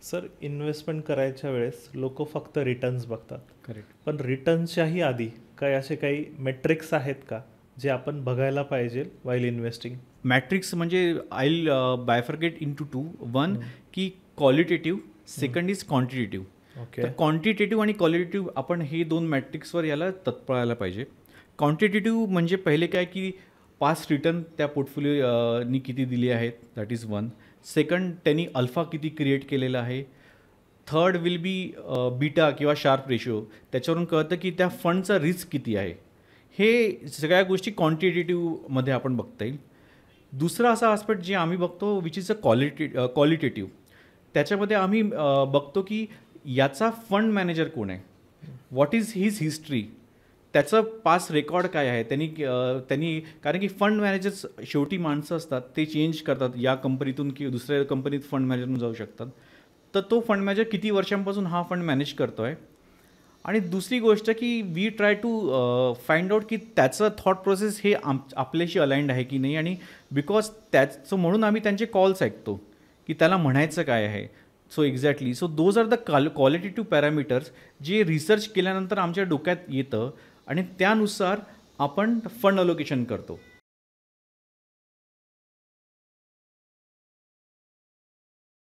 Sir, investment करायच्या वेळेस लोक फक्त रिटर्न्स बघतात. करेक्ट. पण रिटर्न्सच्याही आधी असे काही मेट्रिक्स आहेत का जे आपण बघायला पाहिजे वाईल इन्व्हेस्टिंग? मॅट्रिक्स म्हणजे I will bifurcate in two 2. One की qualitative, second is quantitative. Okay. तर क्वांटिटेटिव्ह आणि क्वालिटेटिव्ह आपण हे 2 मॅट्रिक्सवर याला तत्पळायला पाहिजे. क्वांटिटेटिव्ह म्हणजे पहिले काय की पास्ट रिटर्न त्या पोर्टफोलिओनी किती दिली आहेत, दॅट इज वन. सेकंड, त्यांनी अल्फा किती क्रिएट केलेला आहे. थर्ड विल बी बीटा किंवा शार्प रेशो. त्याच्यावरून कळतं की त्या फंडचा रिस्क किती आहे. हे सगळ्या गोष्टी क्वांटिटेटिव्हमध्ये आपण बघता येईल. दुसरा असा आस्पेक्ट जे आम्ही बघतो विच इज अ क्वालिटेटिव्ह. त्याच्यामध्ये आम्ही बघतो की याचा फंड मॅनेजर कोण आहे, व्हॉट इज हिज हिस्ट्री, त्याचं पास्ट रेकॉर्ड काय आहे. त्यांनी कारण की फंड मॅनेजर्स शेवटी माणसं असतात, ते चेंज करतात, या कंपनीतून किंवा दुसऱ्या कंपनीत फंड मॅनेजर म्हणून जाऊ शकतात. तर तो फंड मॅनेजर किती वर्षांपासून हा फंड मॅनेज करतो आहे. आणि दुसरी गोष्ट की we try to find out की त्याचं थॉट प्रोसेस हे आपल्याशी अलाइंड आहे की नाही. आणि बिकॉज त्याचं म्हणून आम्ही त्यांचे कॉल्स ऐकतो की त्याला म्हणायचं काय आहे. So exactly, so those are the qualitative parameters जे रिसर्च केल्यानंतर आमच्या डोक्यात येतं आणि त्यानुसार आपण फंड अलोकेशन करतो.